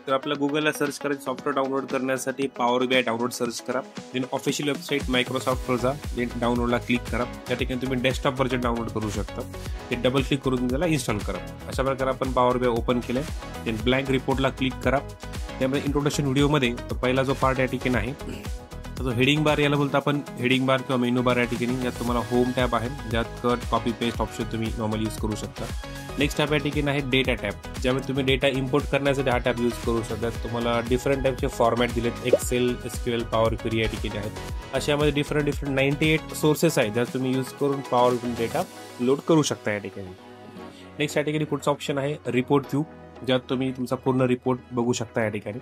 तर आपल्या गुगलला सर्च करायचं सॉफ्टवेअर डाउनलोड करण्यासाठी पॉवर BI डाउनलोड सर्च करा. देन ऑफिशियल वेबसाईट मायक्रोसॉफ्टवर जा. देन डाउनलोडला क्लिक करा. त्या ठिकाणी तुम्ही डेस्कटॉप व्हर्जन डाउनलोड करू शकता. ते डबल क्लिक करून त्याला इन्स्टॉल करा. अशा प्रकारे आपण पॉवर BI ओपन केलंय. देन ब्लँक रिपोर्टला क्लिक करा. त्यामध्ये इंट्रोडक्शन व्हिडिओमध्ये पहिला जो पार्ट या ठिकाणी आहे तर तो हेडिंग बार, याला बोलतो आपण हेडिंग बार किंवा मेनू बार. या ठिकाणी यात तुम्हाला होम टॅब आहे, ज्यात कट कॉपी पेस्ट ऑप्शन तुम्ही नॉर्मली यूज करू शकता. नेक्स्ट टॅब या ठिकाणी आहे डेटा टॅब, ज्यामध्ये तुम्ही डेटा इम्पोर्ट करण्यासाठी हा टॅब यूज करू शकता. तुम्हाला डिफरंट टाईपचे फॉर्मॅट दिलेत, एक्सेल, SQL, पॉवर क्वेरी या ठिकाणी आहेत. अशामध्ये डिफरंट 98 सोर्सेस आहेत, ज्यात तुम्ही यूज करून पॉवर डेटा लोड करू शकता या ठिकाणी. नेक्स्ट या ठिकाणी पुढचा ऑप्शन आहे रिपोर्ट व्ह्यू, ज्यात तुम्ही तुमचा पूर्ण रिपोर्ट बघू शकता या ठिकाणी.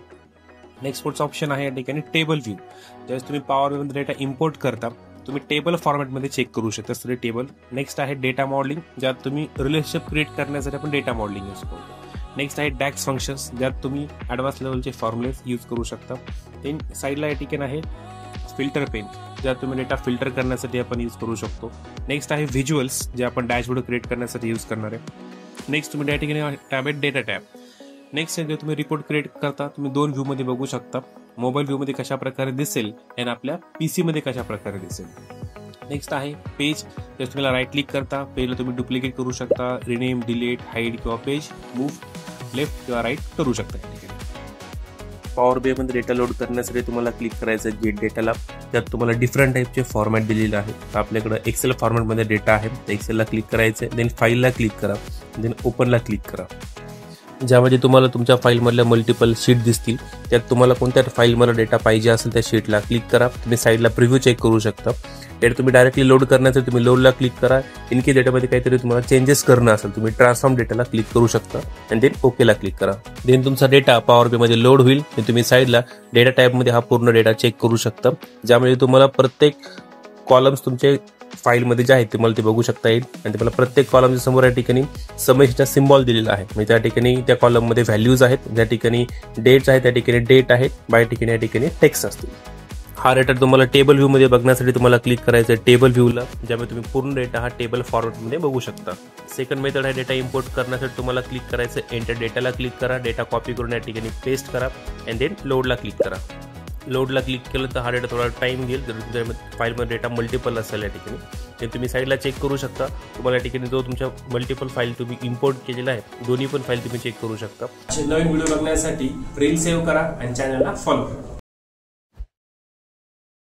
नेक्स्ट पुढचा ऑप्शन आहे या ठिकाणी टेबल व्ह्यू, ज्यावेळेस तुम्ही पॉवर मध्ये डेटा इम्पोर्ट करता तुम्ही टेबल फॉर्मॅटमध्ये चेक करू शकता सगळे टेबल. नेक्स्ट आहे डेटा मॉडेलिंग, ज्यात तुम्ही रिलेशनशिप क्रिएट करण्यासाठी आपण डेटा मॉडेलिंग यूज करतो. नेक्स्ट आहे डॅक्स फंक्शन्स, ज्यात तुम्ही ॲडव्हान्स लेवलचे फॉर्म्युलेस यूज करू शकता. देन साईडला या ठिकाणी आहे फिल्टर पेन, ज्यात तुम्ही डेटा फिल्टर करण्यासाठी आपण यूज करू शकतो. नेक्स्ट आहे व्हिज्युअल्स, जे आपण डॅशबोर्ड क्रिएट करण्यासाठी यूज करणार आहे. नेक्स्ट तुम्ही या ठिकाणी टॅब आहे डेटा टॅब. नेक्स्ट जे तुम्ही रिपोर्ट क्रिएट करता तुम्ही 2 व्ह्यूमध्ये बघू शकता. मोबाईल व्ह्यूमध्ये कशा प्रकारे दिसेल आणि आपल्या PC मध्ये कशा प्रकारे दिसेल. नेक्स्ट आहे पेज, जर तुम्ही राईट क्लिक करता पेजला तुम्ही डुप्लिकेट करू शकता, रिनेम, डिलीट, हाईड किंवा पेज मूव्ह लेफ्ट किंवा राईट करू शकता. पॉवर BI मध्ये डेटा लोड करण्यासाठी तुम्हाला क्लिक करायचं आहे गेट डेटाला, त्यात तुम्हाला डिफरंट टाईपचे फॉर्मॅट दिलेले आहे. आपल्याकडे एक्सेल फॉर्मॅटमध्ये डेटा आहे, एक्सेलला क्लिक करायचं आहे. देन फाईलला क्लिक करा. देन ओपनला क्लिक करा, ज्यामध्ये तुम्हाला तुमच्या फाईलमधल्या मल्टिपल शीट दिसतील. त्यात तुम्हाला कोणत्या फाईलमध्ये डेटा पाहिजे असेल त्या शीटला क्लिक करा. तुम्ही साईडला प्रिव्ह्यू चेक करू शकता. डेटा तुम्ही डायरेक्टली लोड करण्यासाठी तुम्ही लोडला क्लिक करा. इन केस डेटामध्ये काहीतरी तुम्हाला चेंजेस करणं असेल तुम्ही ट्रान्सफॉर्म डेटाला क्लिक करू शकता आणि देन ओकेला क्लिक करा. देन तुमचा डेटा पॉवर BI मध्ये लोड होईल. तुम्ही साईडला डेटा टाईपमध्ये हा पूर्ण डेटा चेक करू शकता, ज्यामध्ये तुम्हाला प्रत्येक कॉलम्स तुमचे फाईलमध्ये जे आहेत तुम्हाला ते बघू शकता येईल. आणि तुम्हाला प्रत्येक कॉलमच्या समोर या ठिकाणी समेशनचा सिम्बॉल दिलेला आहे. म्हणजे त्या ठिकाणी त्या कॉलममध्ये व्हॅल्यूज आहेत, ज्या ठिकाणी डेट्स आहेत त्या ठिकाणी डेट आहेत, बाय ठिकाणी या ठिकाणी टेक्स्ट असतील. हा डेटा तुम्हाला टेबल व्ह्यूमध्ये बघण्यासाठी तुम्हाला क्लिक करायचं आहे टेबल व्ह्यूला, ज्यामध्ये तुम्ही पूर्ण डेटा हा टेबल फॉर्मॅटमध्ये बघू शकता. सेकंड मेथड आहे डेटा इम्पोर्ट करण्यासाठी तुम्हाला क्लिक करायचं एंटर डेटाला क्लिक करा. डेटा कॉपी करून या ठिकाणी पेस्ट करा अँड देन लोडला क्लिक करा. लोडला क्लिक केलं तर हा डेटा थोडा टाइम घेईल, जर तुमच्या फाईलमध्ये डेटा मल्टिपल असेल या ठिकाणी. ते तुम्ही साईडला चेक करू शकता. तुम्हाला या ठिकाणी जो तुमच्या मल्टिपल फाईल तुम्ही इम्पोर्ट केलेला आहे दोन्ही पण फाईल तुम्ही चेक करू शकता. नवीन व्हिडिओ बघण्यासाठी रील सेव्ह करा आणि चॅनलला फॉलो करा.